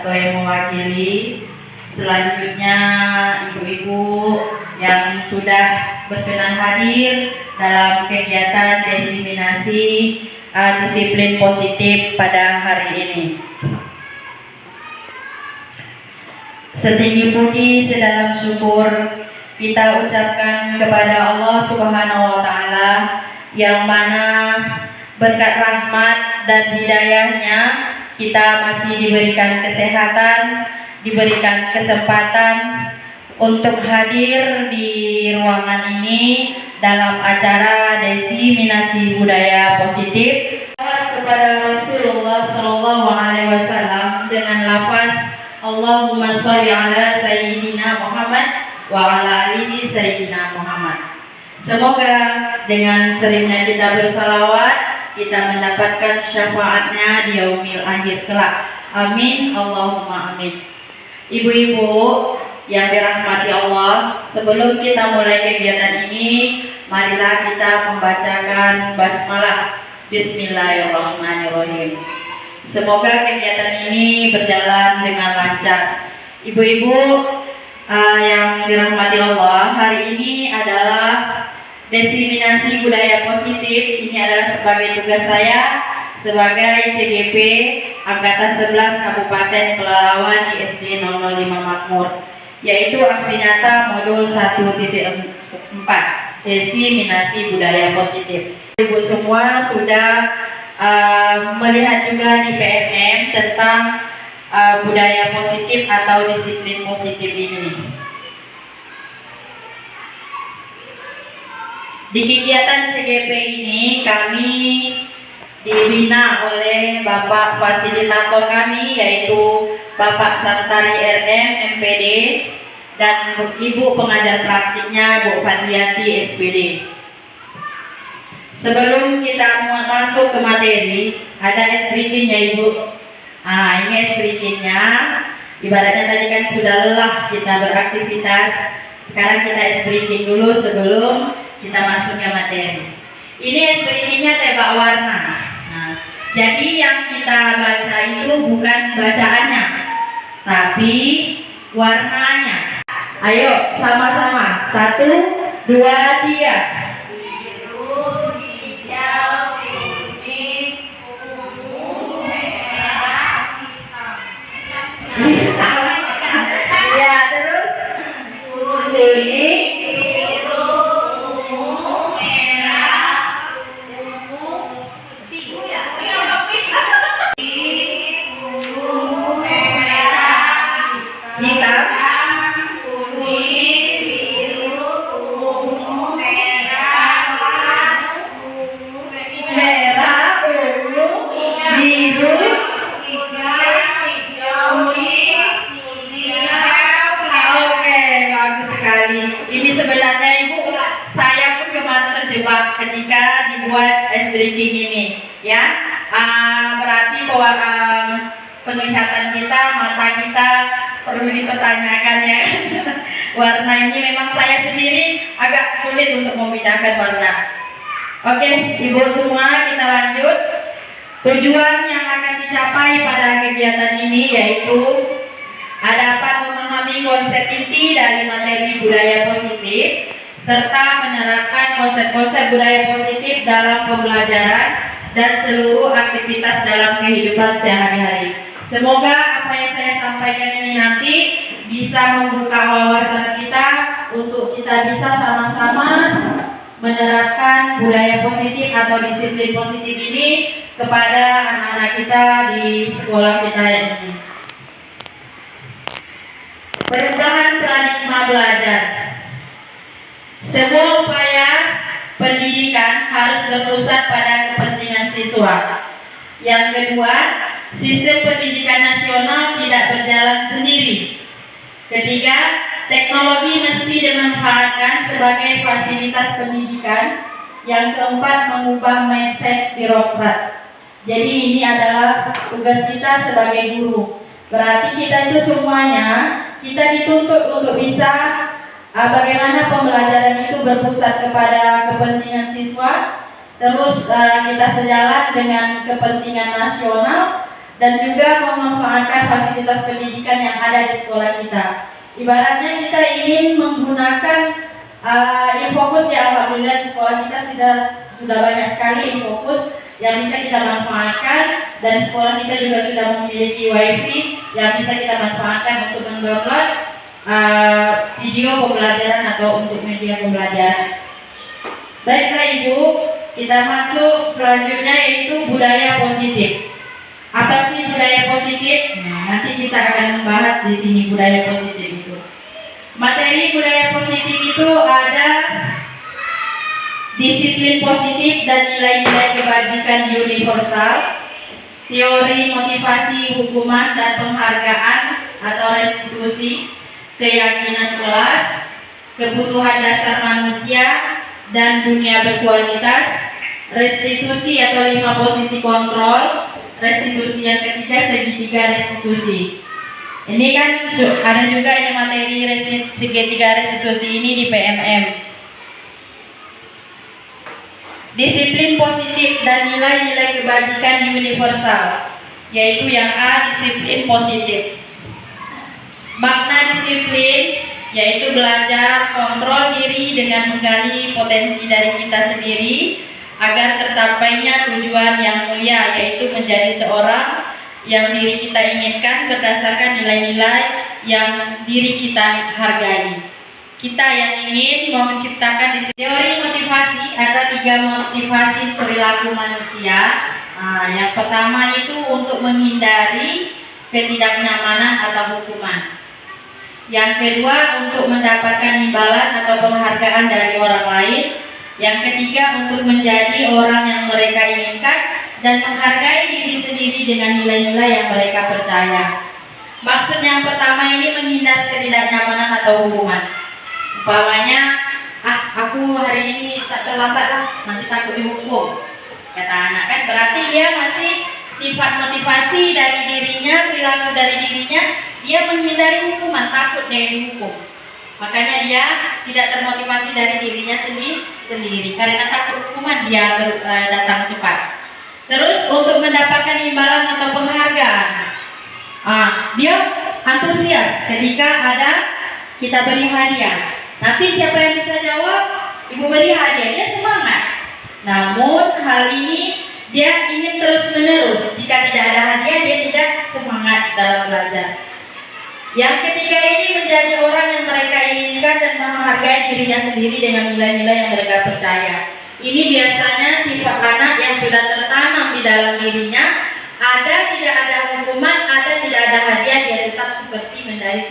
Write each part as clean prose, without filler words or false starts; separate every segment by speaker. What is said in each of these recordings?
Speaker 1: atau yang mewakili. Selanjutnya ibu-ibu yang sudah berkenan hadir dalam kegiatan diseminasi disiplin positif pada hari ini. Setinggi puji sedalam syukur kita ucapkan kepada Allah Subhanahu wa Ta'ala, yang mana berkat rahmat dan hidayahnya kita masih diberikan kesehatan, diberikan kesempatan untuk hadir di ruangan ini dalam acara diseminasi budaya positif kepada Rasulullah Shallallahu Alaihi Wasallam dengan lafaz Allahumma sholli ala Sayyidina Muhammad wa ala alihi Sayyidina Muhammad. Semoga dengan seringnya kita bersalawat, kita mendapatkan syafaatnya di yaumil akhir kelak. Amin, Allahumma amin. Ibu-ibu yang dirahmati Allah, sebelum kita mulai kegiatan ini, marilah kita membacakan basmalah. Bismillahirrahmanirrahim. Semoga kegiatan ini berjalan dengan lancar. Ibu-ibu yang dirahmati Allah, hari ini adalah diseminasi budaya positif. Ini adalah sebagai tugas saya sebagai CGP Angkatan 11 Kabupaten Pelalawan di SD 005 Makmur, yaitu aksi nyata modul 1.4 diseminasi budaya positif. Ibu semua sudah melihat juga di PMM tentang budaya positif atau disiplin positif ini. Di kegiatan CGP ini kami dibina oleh Bapak fasilitator kami, yaitu Bapak Santari RM MPD, dan Ibu pengajar praktiknya Bu Fadliati SPD. Sebelum kita masuk ke materi, ada espreadingnya Ibu. Ini espreadingnya. Ibaratnya tadi kan sudah lelah kita beraktivitas, sekarang kita espreading dulu sebelum kita masuk ke materi. Ini espreadingnya tebak warna. Jadi yang kita baca itu bukan bacaannya, tapi warnanya. Ayo sama-sama. 1, 2, 3. Ya, terus kuning, biru, ungu, merah, ungu, biru ya. Ungu, merah, hitam, kuning, biru, ungu, merah, ungu, merah, ungu, biru, ini sebenarnya Ibu, saya pun kemarin terjebak ketika dibuat espreading ini, ya. Berarti bahwa penglihatan kita, mata kita perlu dipertanyakan, ya. Warna ini memang saya sendiri agak sulit untuk membedakan warna. Oke, Ibu semua, kita lanjut. Tujuan yang akan dicapai pada kegiatan ini yaitu dapat memahami konsep inti dari materi budaya positif serta menerapkan konsep-konsep budaya positif dalam pembelajaran dan seluruh aktivitas dalam kehidupan sehari-hari. Semoga apa yang saya sampaikan ini nanti bisa membuka wawasan kita untuk kita bisa sama-sama menerapkan budaya positif atau disiplin positif ini kepada anak-anak kita di sekolah kita ini. Perubahan paradigma belajar. Semua upaya pendidikan harus berpusat pada kepentingan siswa. Yang kedua, sistem pendidikan nasional tidak berjalan sendiri. Ketiga, teknologi mesti dimanfaatkan sebagai fasilitas pendidikan. Yang keempat, mengubah mindset birokrat. Jadi ini adalah tugas kita sebagai guru. Berarti kita itu semuanya, kita dituntut untuk bisa bagaimana pembelajaran itu berpusat kepada kepentingan siswa, terus kita sejalan dengan kepentingan nasional, dan juga memanfaatkan fasilitas pendidikan yang ada di sekolah kita. Ibaratnya kita ingin menggunakan Infokus, ya alhamdulillah di sekolah kita sudah banyak sekali Infokus yang bisa kita manfaatkan, dan sekolah kita juga sudah memiliki wifi yang bisa kita manfaatkan untuk mendownload video pembelajaran atau untuk media pembelajaran. Baiklah Ibu, kita masuk selanjutnya yaitu budaya positif. Apa sih budaya positif? Nah, nanti kita akan membahas di sini budaya positif itu. Materi budaya positif itu ada disiplin positif dan nilai-nilai kebajikan universal, teori motivasi hukuman dan penghargaan atau restitusi, keyakinan kelas, kebutuhan dasar manusia dan dunia berkualitas, restitusi atau 5 posisi kontrol, restitusi yang ketiga segitiga restitusi. Ini kan ada juga yang materi segitiga restitusi ini di PMM. Disiplin positif dan nilai-nilai kebajikan universal, yaitu yang A, disiplin positif. Makna disiplin yaitu belajar kontrol diri dengan menggali potensi dari kita sendiri agar tercapainya tujuan yang mulia, yaitu menjadi seorang yang diri kita inginkan berdasarkan nilai-nilai yang diri kita hargai. Kita yang ingin menciptakan teori motivasi, ada 3 motivasi perilaku manusia. Yang pertama itu untuk menghindari ketidaknyamanan atau hukuman. Yang kedua untuk mendapatkan imbalan atau penghargaan dari orang lain. Yang ketiga untuk menjadi orang yang mereka inginkan dan menghargai diri sendiri dengan nilai-nilai yang mereka percaya. Maksud yang pertama ini menghindari ketidaknyamanan atau hukuman. Umpamanya, aku hari ini tak terlambat lah, nanti takut dihukum, kata anak, kan berarti dia masih sifat motivasi dari dirinya, perilaku dari dirinya, dia menghindari hukuman, takut dia dihukum. Makanya dia tidak termotivasi dari dirinya sendiri, karena takut hukuman dia datang cepat. Terus untuk mendapatkan imbalan atau penghargaan, dia antusias ketika ada kita beri hadiah. Nanti siapa yang bisa jawab, Ibu beri hadiah, dia semangat. Namun hal ini dia ingin terus menerus. Jika tidak ada hadiah, dia tidak semangat dalam belajar. Yang ketiga ini menjadi orang yang mereka inginkan dan menghargai dirinya sendiri dengan nilai-nilai yang mereka percaya. Ini biasanya sifat anak yang sudah tertanam di dalam dirinya. Ada tidak ada hukuman, ada tidak ada hadiah, dia tetap seperti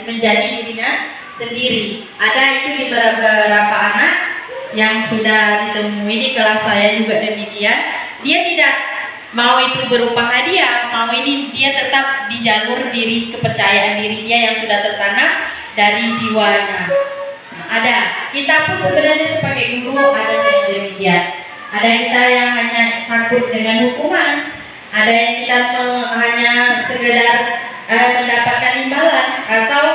Speaker 1: menjadi dirinya sendiri. Ada itu di beberapa anak yang sudah ditemui di kelas saya juga demikian. Dia tidak mau itu berupa hadiah, mau ini dia tetap di jalur diri, kepercayaan diri dia yang sudah tertanam dari jiwanya. Ada. Kita pun sebenarnya sebagai guru ada yang demikian. Ada kita yang hanya takut dengan hukuman. Ada yang kita hanya sekedar mendapatkan imbalan atau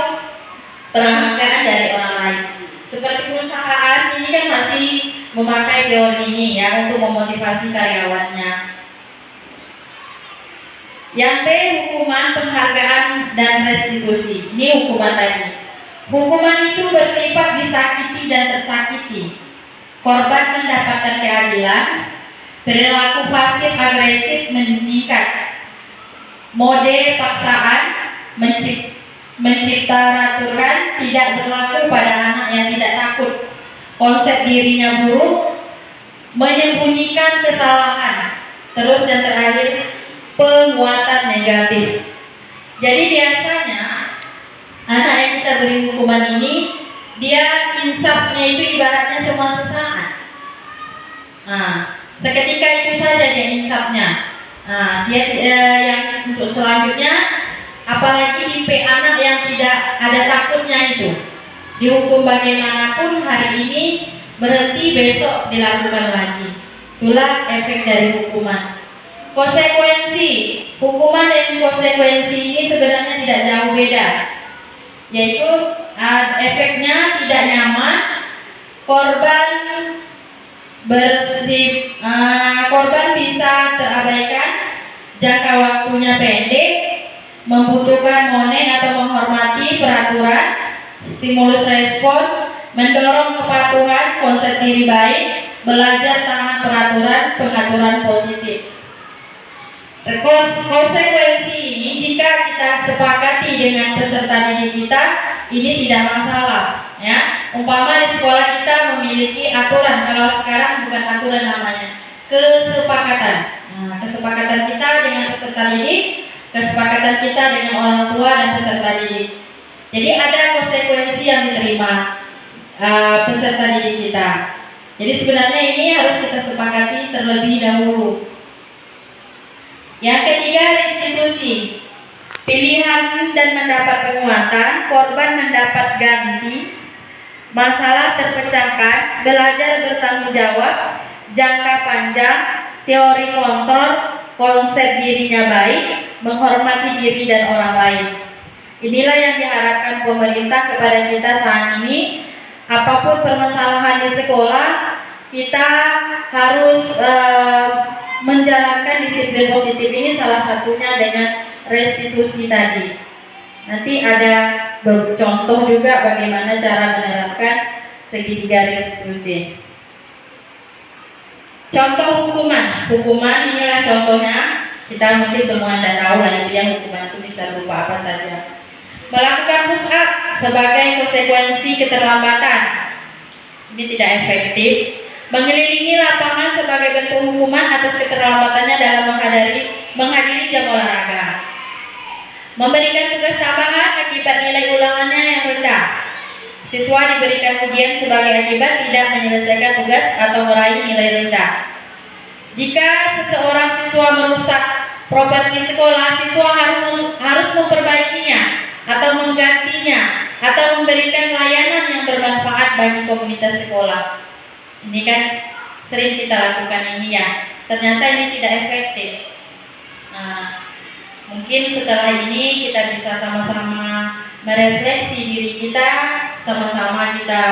Speaker 1: penghargaan dari orang lain. Seperti perusahaan ini kan masih memakai teori ini ya untuk memotivasi karyawannya. Yang B, hukuman, penghargaan, dan restitusi. Ini hukuman tadi. Hukuman itu bersifat disakiti dan tersakiti. Korban mendapatkan keadilan, perilaku pasif agresif meningkat, mode paksaan, mencipta-raturkan tidak berlaku pada anak yang tidak takut, konsep dirinya buruk, menyembunyikan kesalahan. Terus yang terakhir, penguatan negatif. Jadi biasanya anak yang kita beri hukuman ini, dia insafnya itu ibaratnya cuma sesaat. Seketika itu saja dia insafnya. Dia yang untuk selanjutnya, apalagi tipe anak yang tidak ada takutnya itu, dihukum bagaimanapun hari ini, berhenti besok dilakukan lagi. Itulah efek dari hukuman. Konsekuensi hukuman dan konsekuensi ini sebenarnya tidak jauh beda, yaitu efeknya tidak nyaman, korban bisa terabaikan, jangka waktunya pendek, membutuhkan moneng atau menghormati peraturan, stimulus respon, mendorong kepatuhan, konsep diri baik, belajar taat peraturan, pengaturan positif. Konsekuensi ini jika kita sepakati dengan peserta didik kita, ini tidak masalah, ya. Umpama di sekolah kita memiliki aturan, kalau sekarang bukan aturan namanya, kesepakatan. Nah, kesepakatan kita dengan peserta didik, kesepakatan kita dengan orang tua dan peserta didik. Jadi ada konsekuensi yang diterima peserta didik kita. Jadi sebenarnya ini harus kita sepakati terlebih dahulu. Yang ketiga, restitusi. Pilihan dan mendapat penguatan, korban mendapat ganti, masalah terpecahkan, belajar bertanggung jawab, jangka panjang, teori kontrol, konsep dirinya baik, menghormati diri dan orang lain. Inilah yang diharapkan pemerintah kepada kita saat ini. Apapun permasalahan di sekolah, kita harus menjalankan disiplin positif ini, salah satunya dengan restitusi tadi. Nanti ada contoh juga bagaimana cara menerapkan segitiga restitusi. Contoh hukuman. Hukuman inilah contohnya. Kita mungkin semua tidak tahu lah itu ya, hukuman itu bisa berupa apa saja. Melakukan push up sebagai konsekuensi keterlambatan. Ini tidak efektif. Mengelilingi lapangan sebagai bentuk hukuman atas keterlambatannya dalam menghadiri jam olahraga. Memberikan tugas tambahan akibat nilai ulangannya yang rendah. Siswa diberikan ujian sebagai akibat tidak menyelesaikan tugas atau meraih nilai rendah. Jika seseorang siswa merusak properti sekolah, siswa harus memperbaikinya atau menggantinya atau memberikan layanan yang bermanfaat bagi komunitas sekolah. Ini kan sering kita lakukan ini ya. Ternyata ini tidak efektif. Nah, mungkin setelah ini kita bisa sama-sama merefleksi diri kita, sama-sama kita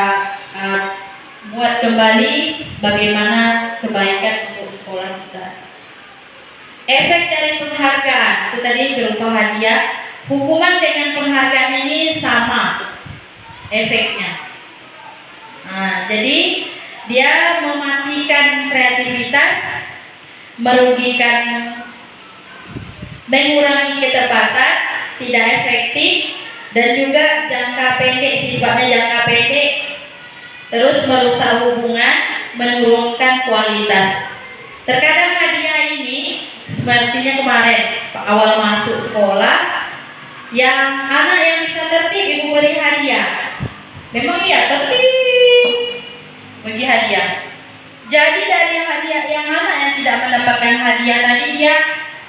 Speaker 1: buat kembali bagaimana kebaikan untuk sekolah kita. Efek dari penghargaan, itu tadi berupa hadiah. Hukuman dengan penghargaan ini sama efeknya. Nah, jadi dia mematikan kreativitas, mengurangi ketepatan, tidak efektif, dan juga jangka pendek, sifatnya jangka pendek, terus merusak hubungan, menurunkan kualitas. Terkadang hadiah ini sepertinya kemarin awal masuk sekolah, yang anak yang bisa tertib ibu beri hadiah. Memang iya tertib, bagi hadiah. Jadi dari hadiah yang anak yang tidak mendapatkan hadiah tadi, dia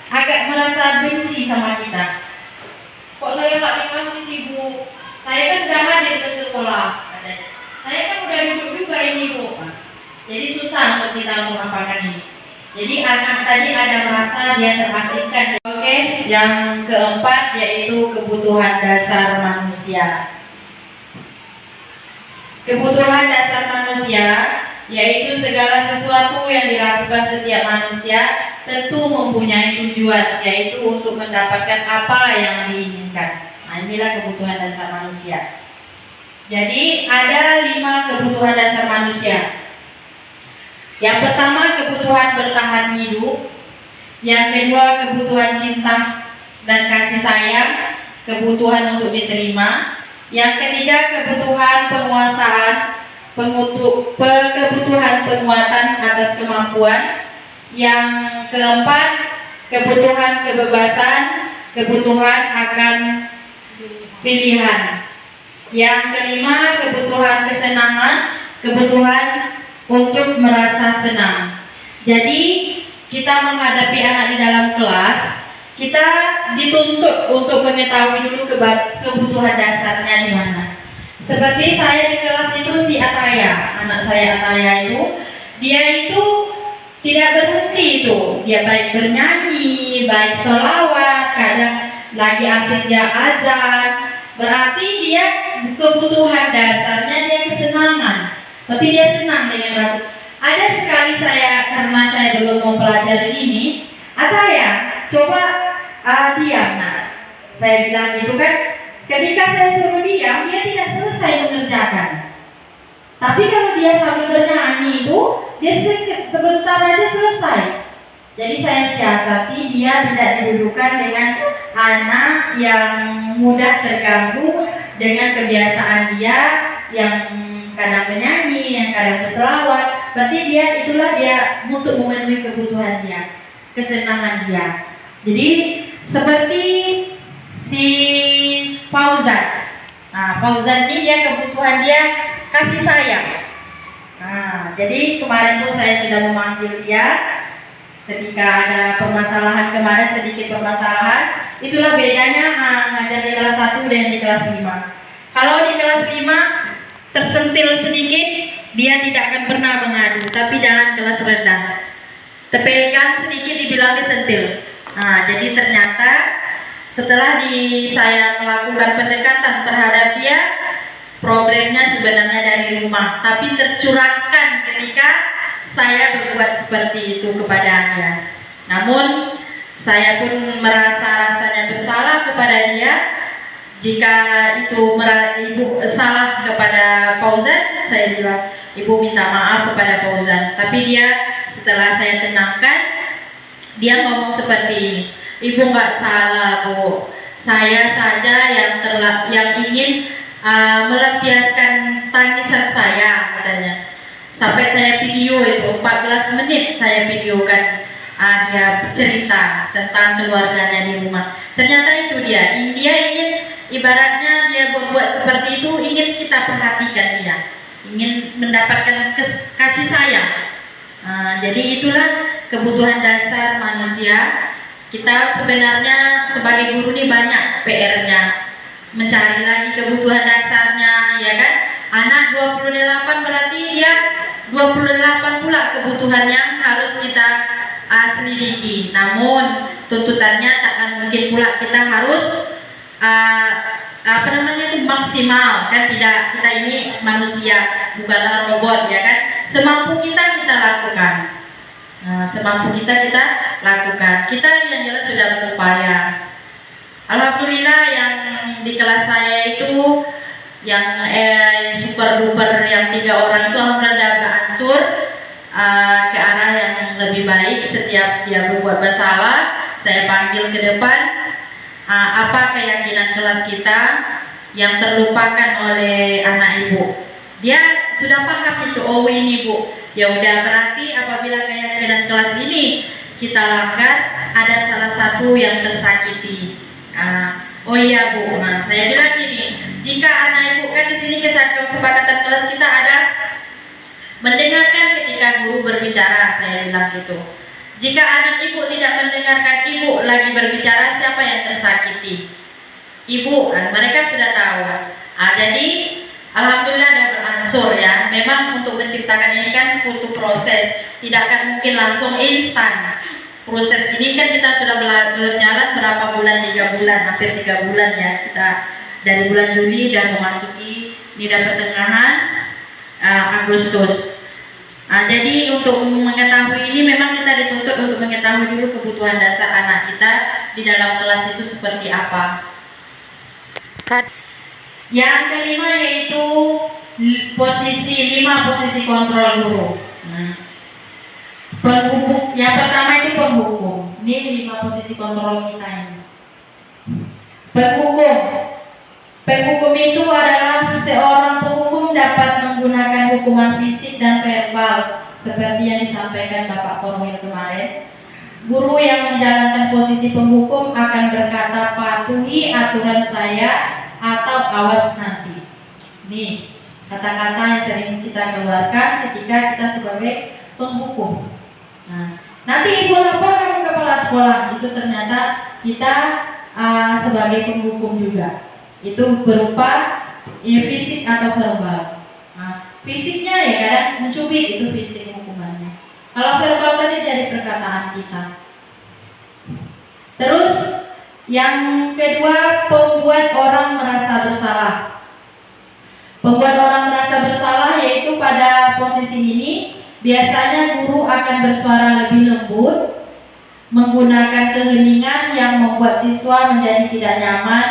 Speaker 1: agak merasa benci sama kita. Kok saya nggak dikasih sih Bu? Saya kan udah hadir ke sekolah, katanya. Saya kan udah duduk juga ini Bu. Jadi susah untuk kita mengapakan ini. Jadi anak tadi ada merasa dia terasingkan. Oke, yang keempat yaitu kebutuhan dasar manusia. Kebutuhan dasar manusia yaitu segala sesuatu yang dilakukan setiap manusia tentu mempunyai tujuan, yaitu untuk mendapatkan apa yang diinginkan. Nah, inilah kebutuhan dasar manusia. Jadi ada 5 kebutuhan dasar manusia. Yang pertama kebutuhan bertahan hidup, yang kedua kebutuhan cinta dan kasih sayang, kebutuhan untuk diterima, yang ketiga kebutuhan penguasaan, kebutuhan penguatan atas kemampuan, yang keempat kebutuhan kebebasan, kebutuhan akan pilihan, yang kelima kebutuhan kesenangan, kebutuhan untuk merasa senang. Jadi kita menghadapi anak di dalam kelas, kita dituntut untuk mengetahui dulu kebutuhan dasarnya di mana. Seperti saya di kelas itu si Ataya, anak saya Ataya itu, dia itu tidak berhenti itu, dia baik bernyanyi, baik sholawat, kadang lagi asik dia azan. Berarti dia kebutuhan dasarnya dia kesenangan. Berarti dia senang dengan lagu. Ada sekali saya, karena saya belum mempelajari ini, Ataya, coba diam nak. Saya bilang gitu kan, ketika saya suruh diam, dia tidak selesai mengerjakan. Tapi kalau dia sambil bernyanyi itu, dia sebentar aja selesai. Jadi saya siasati dia tidak didudukan dengan anak yang mudah terganggu dengan kebiasaan dia yang kadang menyanyi, yang kadang berselawat. Berarti itulah dia untuk memenuhi kebutuhan dia, kesenangan dia. Jadi seperti si Fauzan. Nah, Fauzan ini dia kebutuhan dia kasih sayang. Nah, jadi kemarin tuh saya sudah memanggil dia ketika ada permasalahan kemarin, sedikit permasalahan. Itulah bedanya ngajar di kelas 1 dan di kelas 5. Kalau di kelas 5 tersentil sedikit, dia tidak akan pernah mengadu. Tapi jangan kelas rendah, terpegang sedikit dibilang disentil. Nah, jadi ternyata setelah saya melakukan pendekatan terhadap dia, problemnya sebenarnya dari rumah, tapi tercurahkan ketika saya berbuat seperti itu kepadanya. Namun saya pun merasa rasanya bersalah kepada dia. Jika itu ibu salah kepada Fauzan, saya bilang ibu minta maaf kepada Fauzan. Tapi dia setelah saya tenangkan, dia ngomong seperti ini, ibu nggak salah bu, saya saja yang ingin melampiaskan tangisan saya, katanya. Sampai saya video itu 14 menit saya videokan dia cerita tentang keluarganya di rumah. Ternyata itu dia ingin, ibaratnya dia buat seperti itu, ingin kita perhatikan dia, ingin mendapatkan kasih sayang. Jadi itulah kebutuhan dasar manusia. Kita sebenarnya sebagai guru ini banyak PR-nya, mencari lagi kebutuhan dasarnya, ya kan? Anak 28 berarti dia 28 pula kebutuhan yang harus kita selidiki. Namun tuntutannya takkan mungkin pula kita harus maksimal, kan? Tidak, kita ini manusia, bukanlah robot, ya kan? Semampu kita lakukan. Semampu kita lakukan. Kita yang jelas sudah berupaya. Alhamdulillah yang di kelas saya itu yang super duper yang 3 orang itu alhamdulillah berangsur ke arah yang lebih baik. Setiap dia berbuat bersalah, saya panggil ke depan, apa keyakinan kelas kita yang terlupakan oleh anak ibu. Dia sudah paham itu, oh ini bu, ya udah, berarti apabila keyakinan kelas ini kita langgar, ada salah satu yang tersakiti. Oh iya bu, saya bilang gini, jika anak ibu kan di sini kesepakatan kelas kita ada mendengarkan ketika guru berbicara, saya bilang gitu. Jika anak ibu tidak mendengarkan ibu lagi berbicara, siapa yang tersakiti? Ibu, mereka sudah tahu. Jadi alhamdulillah ada beransur ya. Memang untuk menciptakan ini kan butuh proses, tidak akan mungkin langsung instan. Proses ini kan kita sudah berjalan berapa bulan, 3 bulan, hampir 3 bulan ya. Kita dari bulan Juli dan memasuki ini dan pertengahan Agustus. Jadi untuk mengetahui ini memang kita dituntut untuk mengetahui dulu kebutuhan dasar anak kita di dalam kelas itu seperti apa. Yang kelima yaitu posisi kontrol guru. Penghubung, yang pertama itu penghukum. Ini 5 posisi kontrol kita ini. Penghukum itu adalah seorang penghukum dapat menggunakan hukuman fisik dan verbal seperti yang disampaikan Bapak Korwil kemarin. Guru yang menjalankan posisi penghukum akan berkata patuhi aturan saya atau awas nanti. Ini kata-kata yang sering kita keluarkan ketika kita sebagai penghukum. Nanti ibu laporkan ke kepala sekolah, itu ternyata kita sebagai penghukum juga. Itu berupa fisik atau verbal. Fisiknya ya kadang mencubit, itu fisik hukumannya. Kalau verbal tadi dari perkataan kita. Terus yang kedua, membuat orang merasa bersalah. Membuat orang merasa bersalah yaitu pada posisi ini biasanya guru akan bersuara lebih lembut, menggunakan keheningan yang membuat siswa menjadi tidak nyaman,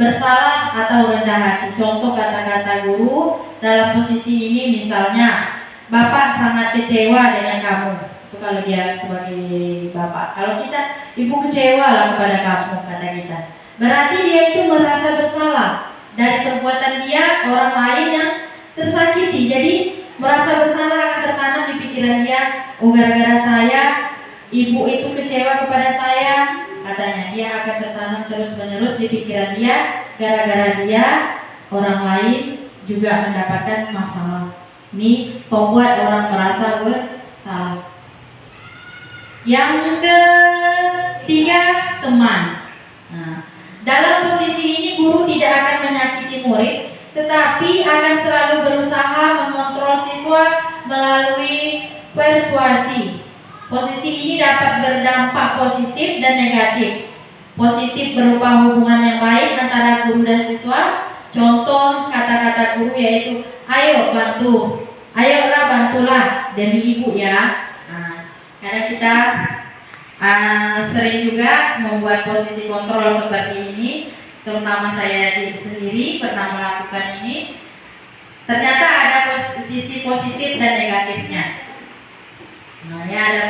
Speaker 1: bersalah atau rendah hati. Contoh kata-kata guru dalam posisi ini misalnya, Bapak sangat kecewa dengan kamu. Itu kalau dia sebagai bapak. Kalau kita, Ibu kecewa lah kepada kamu, kata kita. Berarti dia itu merasa bersalah dari perbuatan dia, orang lain yang tersakiti. Jadi merasa bersalah akan tertanam di pikiran dia. Oh, gara-gara saya, ibu itu kecewa kepada saya, katanya. Dia akan tertanam terus-menerus di pikiran dia. Gara-gara dia, orang lain juga mendapatkan masalah. Ini membuat orang merasa bersalah. Yang ketiga, teman. Nah, dalam posisi ini guru tidak akan menyakiti murid, tetapi akan selalu berusaha mengontrol siswa melalui persuasi. Posisi ini dapat berdampak positif dan negatif. Positif berupa hubungan yang baik antara guru dan siswa. Contoh kata-kata guru yaitu, ayo bantu, ayolah bantulah demi ibu ya. Nah, karena kita sering juga membuat posisi kontrol seperti ini, terutama saya sendiri pernah melakukan ini. Ternyata ada sisi positif dan negatifnya. Nah, ya ada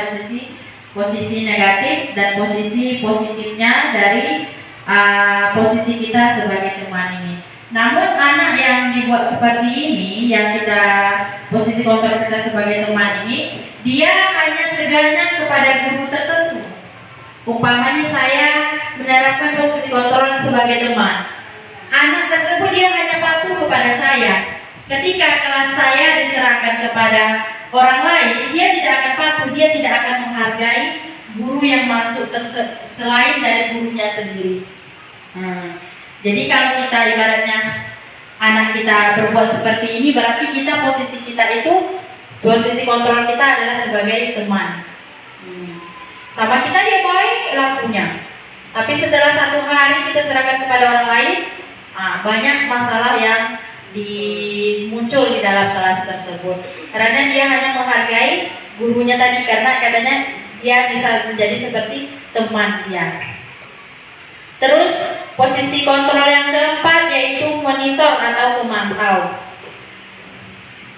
Speaker 1: posisi negatif dan posisi positifnya dari posisi kita sebagai teman ini. Namun anak yang dibuat seperti ini, yang kita posisi kontrol kita sebagai teman ini, dia hanya segannya kepada guru tertentu. Umpamanya saya menerapkan posisi kontrol sebagai teman, anak tersebut dia hanya patuh kepada saya. Ketika kelas saya diserahkan kepada orang lain, dia tidak akan patuh, dia tidak akan menghargai guru yang masuk selain dari gurunya sendiri. Jadi kalau kita ibaratnya anak kita berbuat seperti ini, berarti kita posisi kontrol kita adalah sebagai teman. Sama kita dia baik lakunya, tapi setelah 1 hari kita serahkan kepada orang lain, banyak masalah yang muncul di dalam kelas tersebut. Karena dia hanya menghargai gurunya tadi, karena katanya dia bisa menjadi seperti teman dia. Terus posisi kontrol yang keempat yaitu monitor atau pemantau.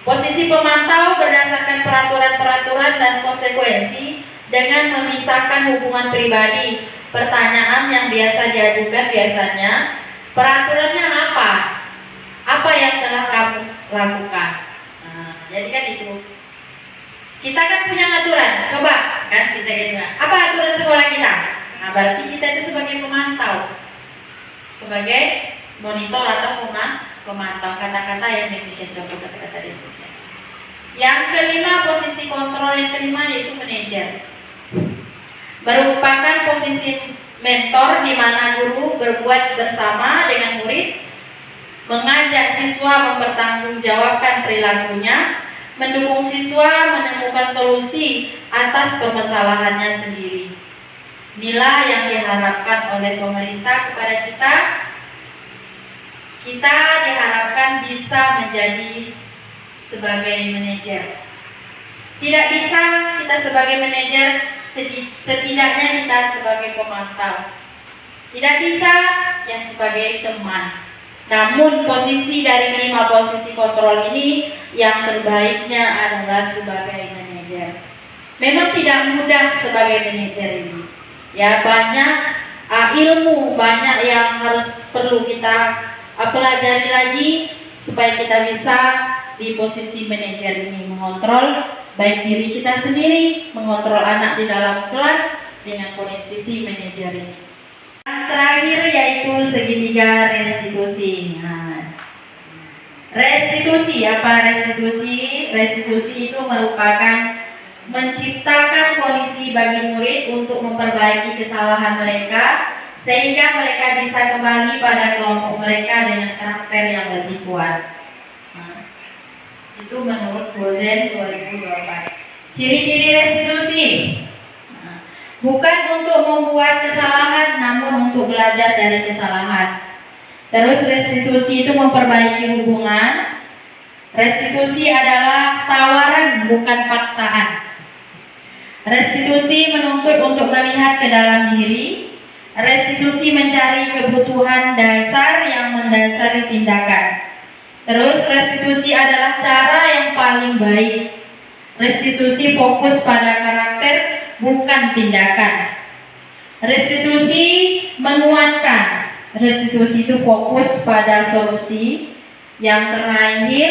Speaker 1: Posisi pemantau berdasarkan peraturan-peraturan dan konsekuensi dengan memisahkan hubungan pribadi. Pertanyaan yang biasa diajukan biasanya, peraturannya apa? Apa yang telah kamu lakukan? Jadi kan itu. Kita kan punya aturan. Coba kan kita gitu. Apa aturan sekolah kita? Nah, berarti kita itu sebagai pemantau, sebagai monitor atau pemantau. Kata-kata yang demikian, contoh kata-kata itu. Yang kelima, posisi kontrol yang kelima yaitu manajer. Merupakan posisi mentor di mana guru berbuat bersama dengan murid, mengajak siswa mempertanggungjawabkan perilakunya, mendukung siswa menemukan solusi atas permasalahannya sendiri. Inilah yang diharapkan oleh pemerintah kepada kita. Kita diharapkan bisa menjadi sebagai manajer. Tidak bisa kita sebagai manajer, setidaknya kita sebagai pemantau. Tidak bisa ya sebagai teman. Namun posisi dari 5 posisi kontrol ini yang terbaiknya adalah sebagai manajer. Memang tidak mudah sebagai manajer ini. Ya, banyak ilmu, banyak yang harus perlu kita pelajari lagi supaya kita bisa di posisi manajer ini, mengontrol baik diri kita sendiri, mengontrol anak di dalam kelas dengan posisi manajer ini. Yang terakhir yaitu segitiga restitusi. Restitusi, apa restitusi? Restitusi itu merupakan menciptakan kondisi bagi murid untuk memperbaiki kesalahan mereka sehingga mereka bisa kembali pada kelompok mereka dengan karakter yang lebih kuat. Itu menurut Frozen 2024. Ciri-ciri restitusi bukan untuk membuat kesalahan, namun untuk belajar dari kesalahan. Terus restitusi itu memperbaiki hubungan. Restitusi adalah tawaran, bukan paksaan. Restitusi menuntut untuk melihat ke dalam diri. Restitusi mencari kebutuhan dasar yang mendasari tindakan. Terus restitusi adalah cara yang paling baik. Restitusi fokus pada karakter, bukan tindakan. Restitusi menguatkan. Restitusi itu fokus pada solusi. Yang terakhir,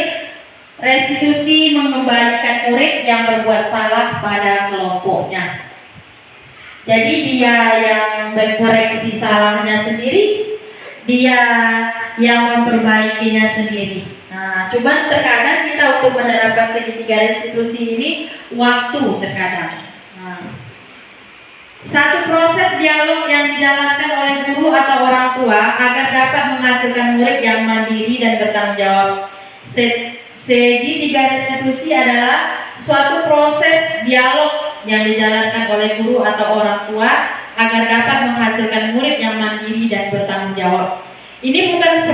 Speaker 1: restitusi mengembalikan murid yang berbuat salah pada kelompoknya. Jadi dia yang berkoreksi salahnya sendiri, dia yang memperbaikinya sendiri. Nah, cuman terkadang kita untuk menerapkan segitiga restitusi ini waktu terkadang. Nah, satu proses dialog yang dijalankan oleh guru atau orang tua agar dapat menghasilkan murid yang mandiri dan bertanggung jawab. Segitiga restitusi adalah suatu proses dialog yang dijalankan oleh guru atau orang tua agar dapat menghasilkan murid yang mandiri dan bertanggung jawab. Ini bukan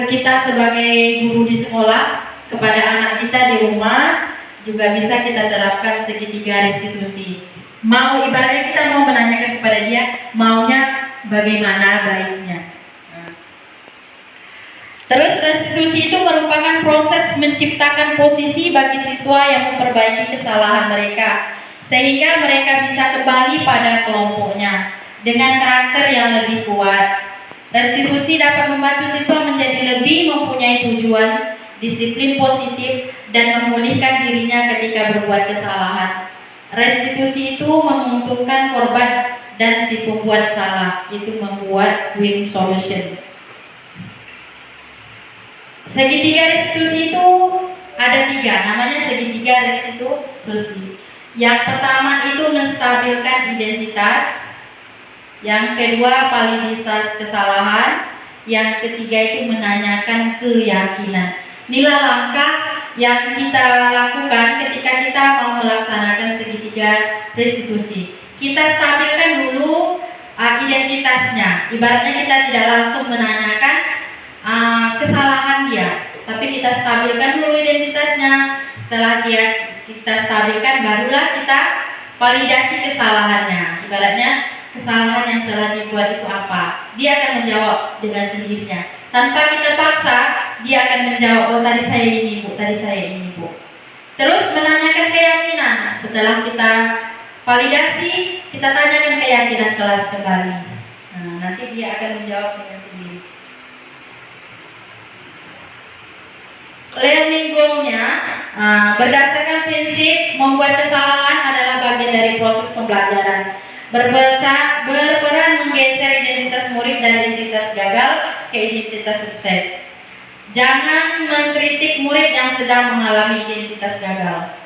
Speaker 1: kita sebagai guru di sekolah, kepada anak kita di rumah juga bisa kita terapkan segitiga restitusi. Mau ibaratnya kita mau menanyakan kepada dia maunya bagaimana baiknya. Terus restitusi itu merupakan proses menciptakan posisi bagi siswa yang memperbaiki kesalahan mereka sehingga mereka bisa kembali pada kelompoknya dengan karakter yang lebih kuat. Restitusi dapat membantu siswa menjadi lebih mempunyai tujuan, disiplin positif, dan memulihkan dirinya ketika berbuat kesalahan. Restitusi itu menguntungkan korban dan si pembuat salah, itu membuat win solution. Segitiga restitusi itu ada 3, namanya segitiga restitusi. Yang pertama itu menstabilkan identitas, yang kedua validitas kesalahan, yang ketiga itu menanyakan keyakinan. Inilah langkah yang kita lakukan ketika kita mau melaksanakan segitiga restitusi. Kita stabilkan dulu identitasnya. Ibaratnya kita tidak langsung menanyakan kesalahan dia, tapi kita stabilkan dulu identitasnya. Setelah kita stabilkan, barulah kita validasi kesalahannya. Ibaratnya kesalahan yang telah dibuat itu apa, dia akan menjawab dengan sendirinya tanpa kita paksa. Dia akan menjawab, oh tadi saya ini bu, tadi saya ini bu. Terus menanyakan keyakinan. Setelah kita validasi, kita tanyakan keyakinan kelas kembali. Nah, nanti dia akan menjawab dengan sendiri. Learning goal-nya berdasarkan prinsip membuat kesalahan adalah bagian dari proses pembelajaran. Berperan menggeser identitas murid dari identitas gagal ke identitas sukses. Jangan mengkritik murid yang sedang mengalami identitas gagal.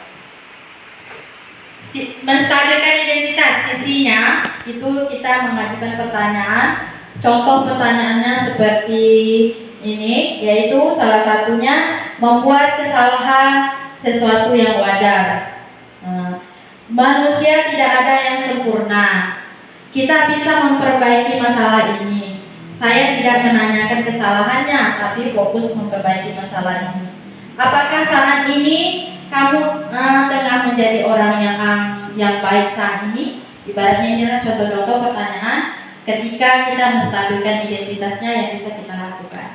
Speaker 1: Menstabilkan identitas, sisinya itu kita mengajukan pertanyaan. Contoh pertanyaannya seperti ini, yaitu salah satunya membuat kesalahan sesuatu yang wajar. Manusia tidak ada yang sempurna. Kita bisa memperbaiki masalah ini. Saya tidak menanyakan kesalahannya, tapi fokus memperbaiki masalah ini. Apakah saat ini kamu tengah menjadi orang yang baik saat ini? Ibaratnya ini adalah contoh-contoh pertanyaan ketika kita menstabilkan identitasnya yang bisa kita lakukan.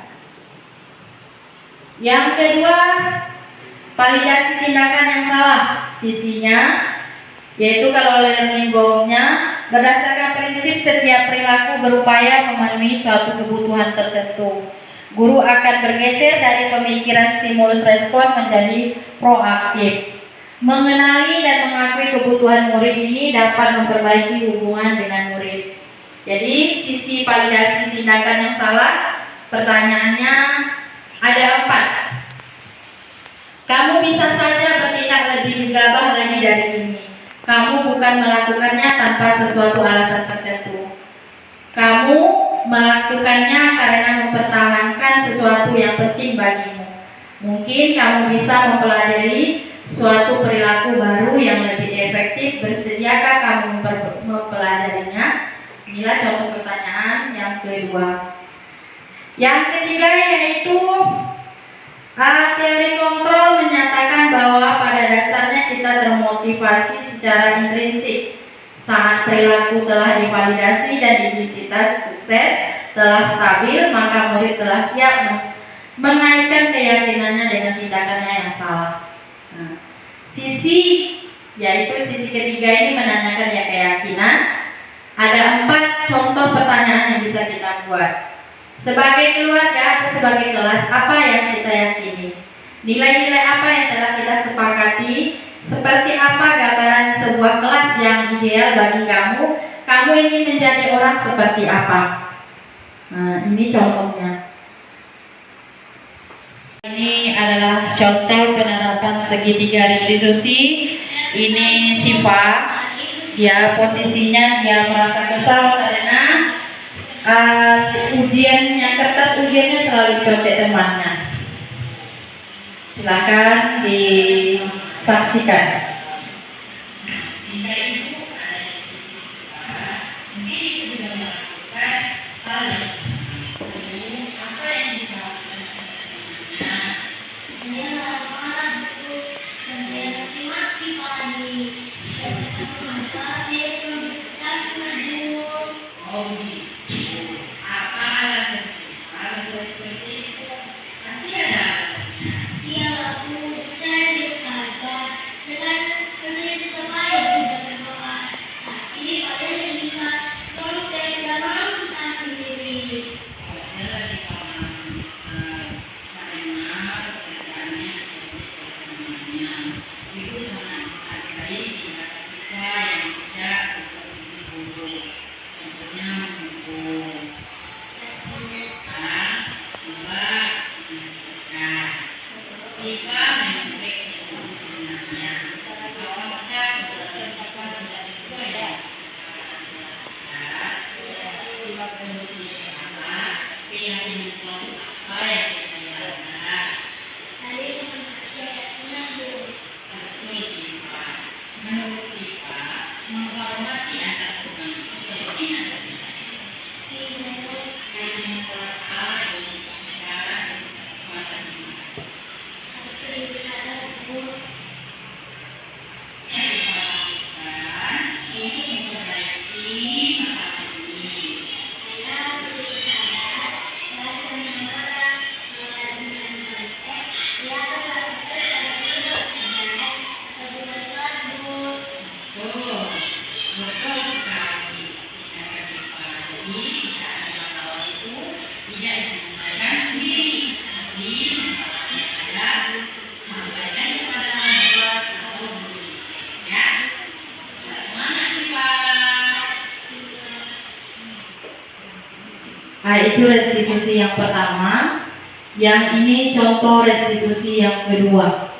Speaker 1: Yang kedua, validasi tindakan yang salah. Sisinya yaitu kalau learning goal-nya berdasarkan prinsip setiap perilaku berupaya memenuhi suatu kebutuhan tertentu. Guru akan bergeser dari pemikiran stimulus respon menjadi proaktif. Mengenali dan mengakui kebutuhan murid ini dapat memperbaiki hubungan dengan murid. Jadi sisi validasi tindakan yang salah, pertanyaannya ada 4. Kamu bisa saja bertindak lebih gegabah lagi dari ini. Kamu bukan melakukannya tanpa sesuatu alasan tertentu. Kamu melakukannya karena mempertahankan sesuatu yang penting bagimu. Mungkin kamu bisa mempelajari suatu perilaku baru yang lebih efektif. Bersediakah kamu mempelajarinya? Inilah contoh pertanyaan yang kedua. Yang ketiga yaitu teori kontrol menyatakan bahwa pada dasarnya kita termotivasi secara intrinsik saat perilaku telah divalidasi dan identitas sukses telah stabil, maka murid telah siap mengaitkan keyakinannya dengan tindakannya yang salah. Nah, yaitu sisi ketiga ini menanyakan ya keyakinan. Ada 4 contoh pertanyaan yang bisa kita buat. Sebagai keluarga atau sebagai kelas, apa yang kita yakini? Nilai-nilai apa yang telah kita sepakati? Seperti apa gambaran sebuah kelas yang ideal bagi kamu? Kamu ingin menjadi orang seperti apa? Nah, ini contohnya. Ini adalah contoh penerapan segitiga restitusi. Ini Siva, dia posisinya dia merasa kesal karena kertas ujiannya selalu dicontek temannya. Silakan disaksikan. Nah, itu restitusi yang pertama. Yang ini contoh restitusi yang kedua.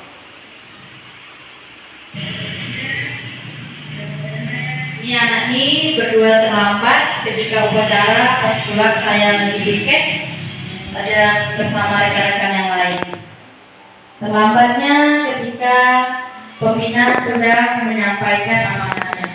Speaker 1: Ini anak ini berdua terlambat ketika upacara, pas pulang saya lagi piket, ada bersama rekan-rekan yang lain. Terlambatnya ketika pembina sudah menyampaikan amanahnya.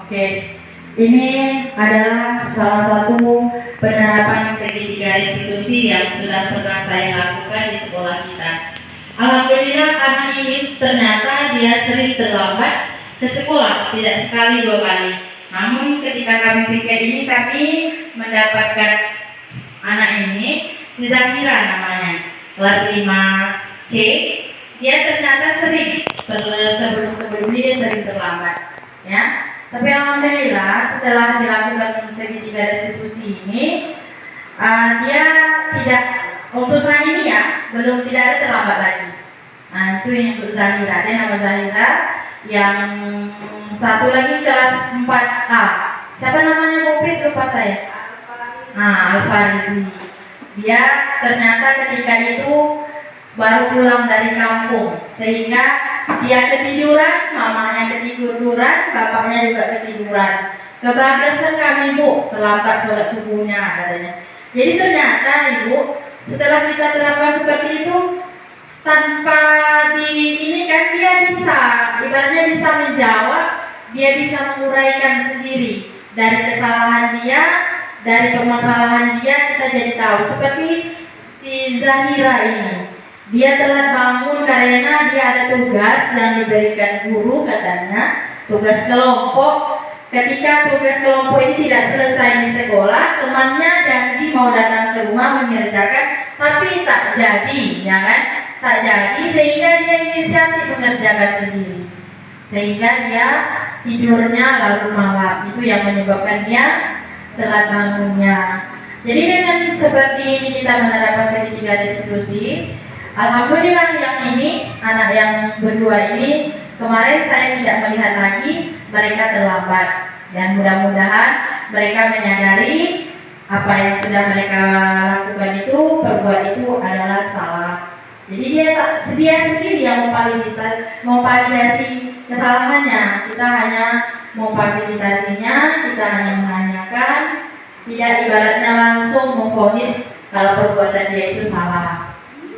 Speaker 1: Oke, ini adalah salah satu penerapan segitiga restitusi yang sudah pernah saya lakukan di sekolah kita. Alhamdulillah anak ini ternyata dia sering terlambat ke sekolah, tidak sekali dua kali. Namun ketika kami pikir ini, kami mendapatkan anak ini, si Zahira namanya, kelas 5C. Dia ternyata sering, sebelum ini dia sering terlambat, ya. Tapi alhamdulillah setelah dilakukan segitiga restitusi ini, dia tidak, untuk saat ini ya, belum tidak ada terlambat lagi. Nah itu yang untuk Zahira, dia nama Zahira. Yang satu lagi kelas 4A, siapa namanya Mufid, lupa saya. Alfarizi. Dia ternyata ketika itu baru pulang dari kampung, sehingga dia ketiduran, mamanya ketiduran, bapaknya juga ketiduran. Kebablasan kami Bu, terlambat sholat subuhnya katanya. Jadi ternyata Ibu, setelah kita terapkan seperti itu, tanpa ini kan dia bisa, ibaratnya bisa menjawab, dia bisa menguraikan sendiri dari kesalahan dia, dari permasalahan dia, kita jadi tahu. Seperti si Zahira ini, dia telah bangun karena dia ada tugas yang diberikan guru katanya, tugas kelompok. Ketika tugas kelompok ini tidak selesai di sekolah, temannya janji mau datang ke rumah mengerjakan, tapi tak jadi, ya kan? Tak jadi, sehingga dia inisiatif mengerjakan sendiri, sehingga dia tidurnya larut malam. Itu yang menyebabkan dia telat bangunnya. Jadi dengan seperti ini kita menerapkan segitiga restitusi. Alhamdulillah yang ini, anak yang berdua ini, kemarin saya tidak melihat lagi mereka terlambat. Dan mudah-mudahan mereka menyadari apa yang sudah mereka lakukan itu, perbuat itu adalah salah. Jadi dia sendiri yang memvalidasi kesalahannya. Kita hanya memfasilitasinya, kita hanya menanyakan, tidak ibaratnya langsung memvonis kalau perbuatan dia itu salah.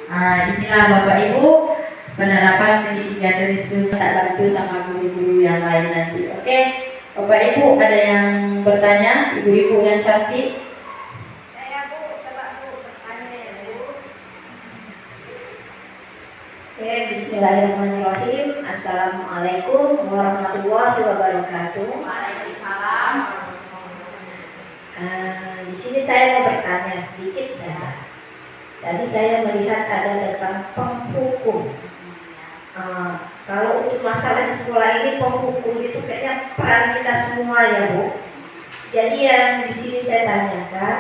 Speaker 1: Nah, inilah Bapak Ibu penerapan segitiga restitusi, tak bantu sama guru-guru yang lain nanti. Oke, Bapak Ibu ada yang bertanya, ibu-ibu yang cantik?
Speaker 2: Saya Bu, coba Bu bertanya ya Bu. Oke, bismillahirrahmanirrahim. Assalamualaikum warahmatullahi wabarakatuh.
Speaker 1: Waalaikumsalam.
Speaker 2: Di sini saya mau bertanya sedikit saja. Tadi saya melihat ada tentang penghukum. Kalau untuk masalah di sekolah ini, penghukum itu kayaknya peran kita semua ya Bu. Jadi yang di sini saya tanyakan,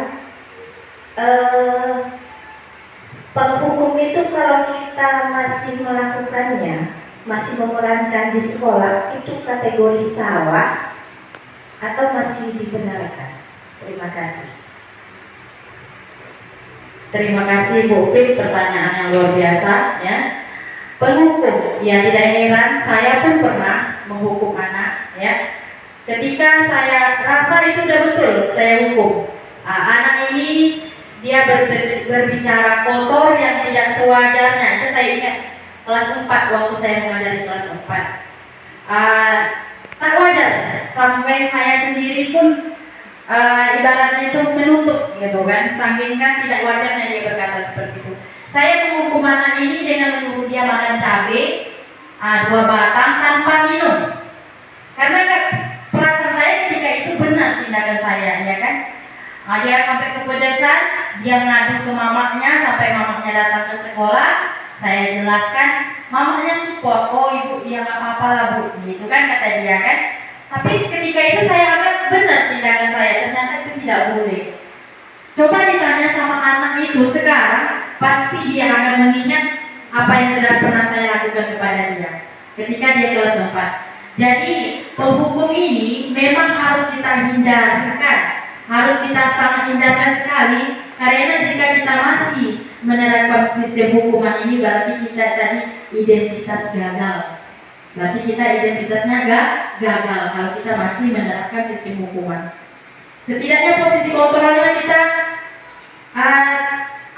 Speaker 2: penghukum itu kalau kita masih melakukannya, masih memerankan di sekolah, itu kategori salah atau masih dibenarkan? Terima kasih.
Speaker 1: Terima kasih Bu Upin, pertanyaan yang luar biasa ya. Penghukum, ya tidak heran, saya pun pernah menghukum anak ya. Ketika saya rasa itu udah betul, saya hukum. Anak ini dia berbicara kotor yang tidak sewajarnya. Itu saya ingat kelas 4 waktu saya mengajari kelas 4. Tak wajar, sampai saya sendiri pun ibaratnya itu menuntut gitu kan, saking kan tidak wajarnya dia berkata seperti itu. Saya menghukum anak ini dengan menyuruh dia makan cabai 2 batang tanpa minum, karena kan perasaan saya ketika itu benar tindakan saya, ya kan. Dia sampai kepedesan, dia ngadu ke mamanya, sampai mamanya datang ke sekolah. Saya jelaskan, mamanya support, oh ibu dia nggak apa-apa lah bu, gitu kan kata dia kan. Tapi ketika itu saya anggap benar tindakan saya, ternyata itu tidak boleh. Coba ditanya sama anak itu sekarang, pasti dia akan mengingat apa yang sudah pernah saya lakukan kepada dia ketika dia kelas 4. Jadi penghukum ini memang harus kita hindarkan, harus kita sangat hindarkan sekali, karena jika kita masih menerapkan sistem hukuman ini berarti kita tadi identitas gagal. Berarti kita identitasnya gagal kalau kita masih menerapkan sistem hukuman. Setidaknya posisi kontrolnya kita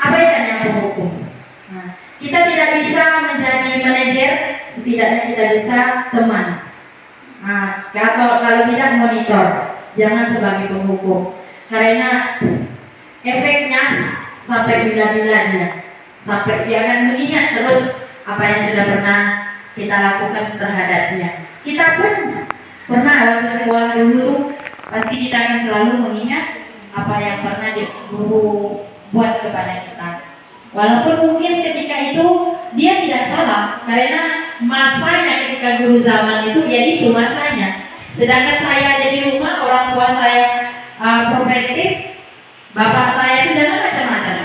Speaker 1: abaikan yang penghukum. Nah, kita tidak bisa menjadi manajer, setidaknya kita bisa teman. Nah, kalau tidak monitor, jangan sebagai penghukum, karena efeknya sampai bila-bila dia, sampai dia akan mengingat terus apa yang sudah pernah kita lakukan terhadap dia. Kita pun pernah waktu sekolah dulu tuh pasti kita akan selalu mengingat apa yang pernah guru buat kepada kita. Walaupun mungkin ketika itu dia tidak salah, karena masanya ketika guru zaman itu ya itu masanya. Sedangkan saya ada di rumah, orang tua saya protektif, bapak saya itu jangan macam-macam.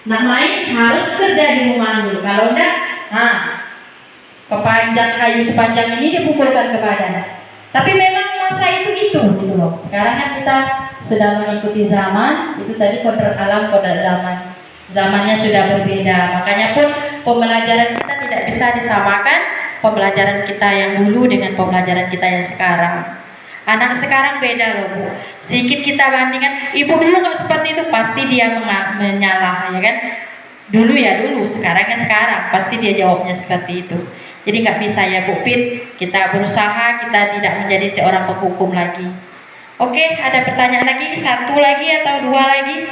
Speaker 1: Nak main harus kerja di rumah dulu. Kalau enggak, kepanjang kayu sepanjang ini dipukulkan ke badan. Tapi memang masa itu gitu loh. Sekarang kan kita sudah mengikuti zaman, itu tadi kodrat alam, kodrat zaman. Zamannya sudah berbeda. Makanya pun pembelajaran kita tidak bisa disamakan pembelajaran kita yang dulu dengan pembelajaran kita yang sekarang. Anak sekarang beda loh Bu. Sedikit kita bandingkan, ibu dulu nggak seperti itu, pasti dia menyalah, ya kan? Dulu ya dulu, sekarangnya sekarang, pasti dia jawabnya seperti itu. Jadi nggak bisa ya Bu Pin, kita berusaha kita tidak menjadi seorang penghukum lagi. Oke, ada pertanyaan lagi? Satu lagi atau dua lagi?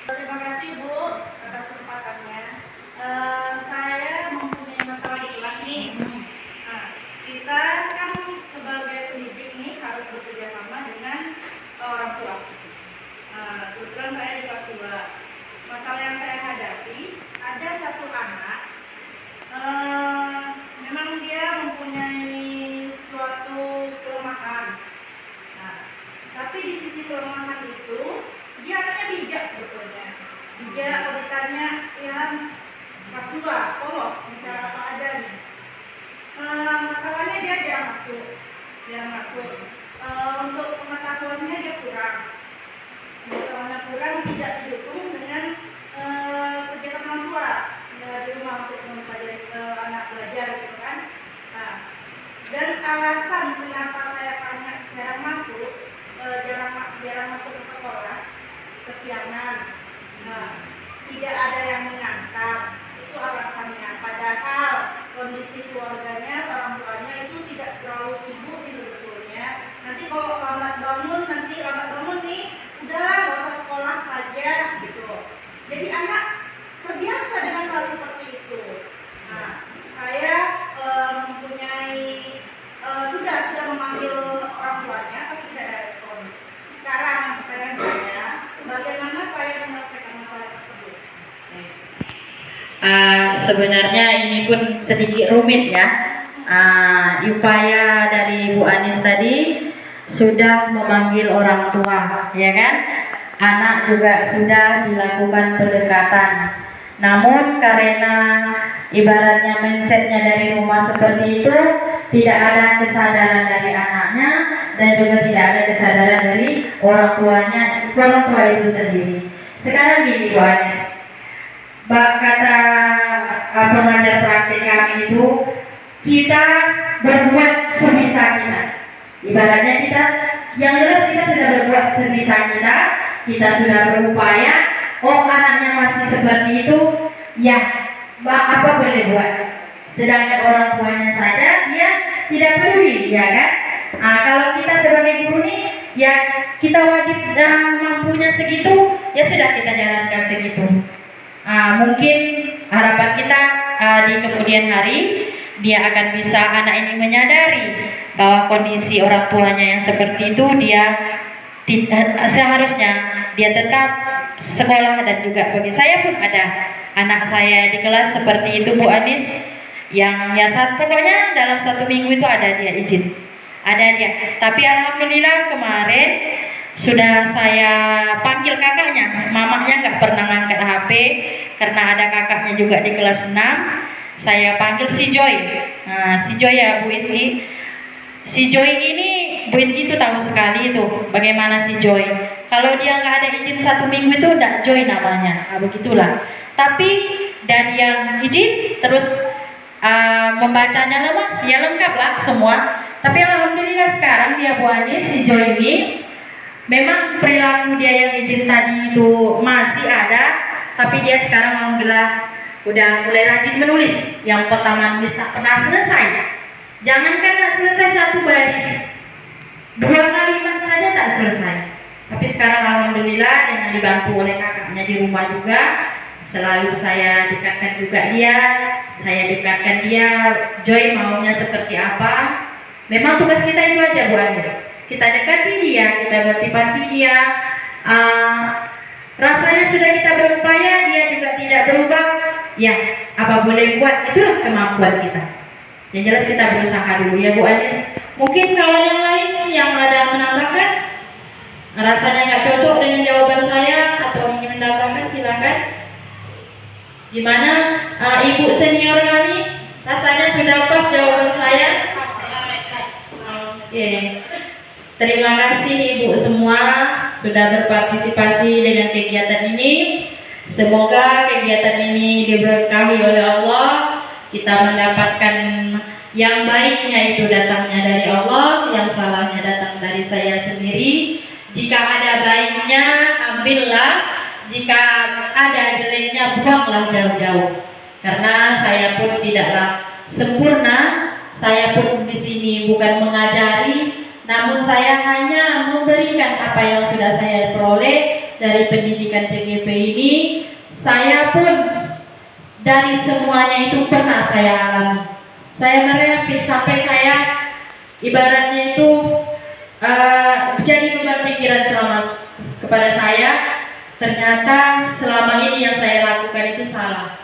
Speaker 3: Terima kasih Bu atas kesempatannya. Saya mempunyai masalah di kelas nih. Nah, kita kan sebagai pendidik ini harus bekerja sama dengan orang tua. Kebetulan saya di kelas 2. Masalah yang saya hadapi, ada satu anak, memang dia mempunyai suatu kelemahan. Nah, tapi di sisi kelemahan itu, dia anaknya bijak sebetulnya. Bijak kalau ditanya yang kelas 2, polos, bicara apa adanya. Masalahnya dia jarang masuk. Untuk pengetahuannya dia kurang. Pengetahuannya kurang, tidak didukung dengan kegiatan orang tua di rumah untuk mempelajari anak belajar gitu kan. Nah, dan alasan kenapa saya tanya jarang masuk ke sekolah, kesiangan, tidak ada yang mengantar, itu alasannya. Padahal kondisi keluarganya, orang tuanya itu tidak terlalu sibuk sih sebetulnya. Nanti kalau lambat bangun nih, udahlah nggak usah sekolah saja gitu. Jadi anak terbiasa dengan hal seperti itu. Nah, saya sudah memanggil orang tuanya, tapi tidak ada respon. Sekarang yang pertanyaan saya, bagaimana saya menyelesaikan masalah tersebut?
Speaker 1: Sebenarnya ini pun sedikit rumit ya. Upaya dari Bu Anis tadi sudah memanggil orang tua, ya kan? Anak juga sudah dilakukan pendekatan. Namun karena ibaratnya mindsetnya dari rumah seperti itu, tidak ada kesadaran dari anaknya dan juga tidak ada kesadaran dari orang tua itu sendiri. Sekarang gini Bu Anies, kata pengajar praktik kami itu, kita berbuat sebisa kita. Ibaratnya kita, yang jelas kita sudah berbuat sebisa kita sudah berupaya. Oh, anaknya masih seperti itu, ya apa boleh buat. Sedangkan orang tuanya saja dia tidak peduli, ya kan? Nah, kalau kita sebagai guru nih, ya kita wajib mampunya segitu, ya sudah kita jalankan segitu. Mungkin harapan kita di kemudian hari dia akan bisa, anak ini menyadari bahwa kondisi orang tuanya yang seperti itu, dia seharusnya dia tetap sekolah. Dan juga bagi saya pun ada anak saya di kelas seperti itu Bu Anies, yang ya pokoknya dalam 1 minggu itu ada dia izin, ada dia. Tapi alhamdulillah kemarin sudah saya panggil kakaknya, mamanya nggak pernah ngangkat HP karena ada kakaknya juga di kelas 6. Saya panggil si Joy. Nah, si Joy ya Bu Iski. Si Joy ini Bu Iski itu tahu sekali itu bagaimana si Joy. Kalau dia nggak ada izin 1 minggu itu enggak Joy namanya. Begitulah. Tapi dari yang izin terus membacanya lemah, ya lengkap lah semua. Tapi alhamdulillah sekarang dia Bu Anies, si Joy ini memang perilaku dia yang izin tadi itu masih ada, tapi dia sekarang alhamdulillah udah mulai rajin menulis. Yang pertama nulis tak pernah selesai. Jangankan tak selesai 1 baris, 2 kalimat saja tak selesai. Tapi sekarang alhamdulillah dengan dibantu oleh kakaknya di rumah juga, selalu saya dekatkan juga dia, saya dekatkan dia. Joy maunya seperti apa? Memang tugas kita itu aja Bu Anies. Kita dekati dia, kita motivasi dia. Rasanya sudah kita berupaya, dia juga tidak berubah. Ya, apa boleh buat, itulah kemampuan kita. Yang jelas kita berusaha dulu ya Bu Anies. Mungkin kawan yang lain yang ada menambahkan, rasanya nggak cocok dengan jawaban saya atau ingin menambahkan, silakan. Gimana ibu senior kami? Rasanya sudah pas jawaban saya? Oke. Terima kasih ibu semua sudah berpartisipasi dengan kegiatan ini. Semoga kegiatan ini diberkahi oleh Allah. Kita mendapatkan yang baiknya itu datangnya dari Allah, yang salahnya datang dari saya sendiri. Jika ada baiknya ambillah, jika ada jeleknya buanglah jauh-jauh. Karena saya pun tidaklah sempurna, saya pun di sini bukan mengajari, namun saya hanya memberikan apa yang sudah saya peroleh dari pendidikan CGP ini. Saya pun dari semuanya itu pernah saya alami. Saya merepit sampai saya ibaratnya itu jadi beban pikiran selama kepada saya. Ternyata selama ini yang saya lakukan itu salah.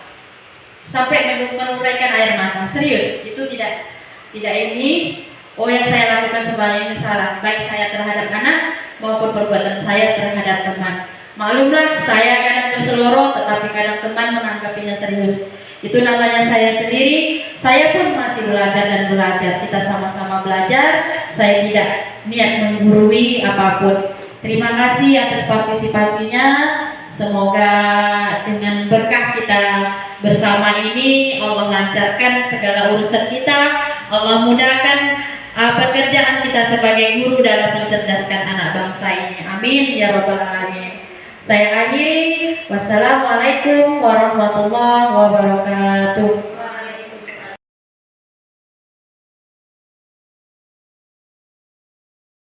Speaker 1: Sampai menguraikan air mata. Serius, itu tidak ini. Oh, yang saya lakukan sebenarnya ini salah, baik saya terhadap anak maupun perbuatan saya terhadap teman. Maklumlah, saya kadang berseloroh, tetapi kadang teman menanggapinya serius. Itu namanya saya sendiri. Saya pun masih belajar dan belajar. Kita sama-sama belajar. Saya tidak niat menggurui apapun. Terima kasih atas partisipasinya. Semoga dengan berkah kita bersama ini, Allah lancarkan segala urusan kita. Allah mudahkan pekerjaan kita sebagai guru dalam mencerdaskan anak bangsa ini. Amin ya rabbal alamin. Saya akhiri. Wassalamualaikum warahmatullahi wabarakatuh.